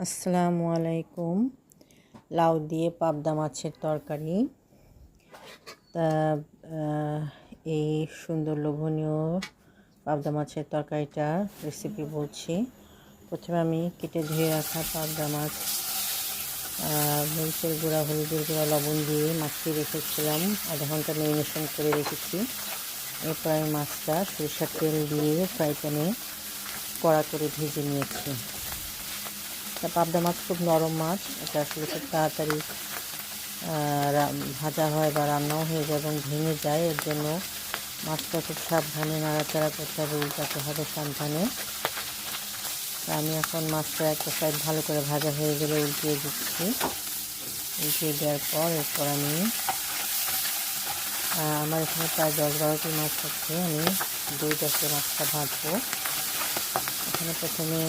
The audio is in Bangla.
আসসালামু আলাইকুম। লাউ দিয়ে পাবদা মাছের তরকারি। তা এই সুন্দর লোভনীয় পাবদা মাছের তরকারিটা রেসিপি বলছি। প্রথমে আমি কেটে ধুয়ে রাখা পাবদা মাছ মরিচের গুঁড়া, হলুদের গুঁড়া, লবণ দিয়ে মাখিয়ে রেখেছিলাম। আধা ঘন্টা ম্যারিনেশন করে রেখেছি। এরপর আমি মাছটা সরিষার তেল দিয়ে ফ্রাই প্যানে কড়া করে ভেজে নিয়েছি। পাবদা মাছ খুব নরম মাছ, এটা আসলে খুব তাড়াতাড়ি ভাজা হয় বা রান্নাও হয়ে যায় এবং ভেঙে যায়। এর জন্য মাছটা খুব সাবধানে নাড়াচাড়া করতে হবে, উল্টাতে হবে সাবধানে। আমি এখন মাছটা একটা সাইড ভালো করে ভাজা হয়ে গেলে উল্টিয়ে দিচ্ছি। উল্টিয়ে দেওয়ার পর এরপর আমি আমার এখানে প্রায় 10-12টি মাছ আছে। আমি 2 গ্যাসে মাছটা ভাজবো। এখানে প্রথমে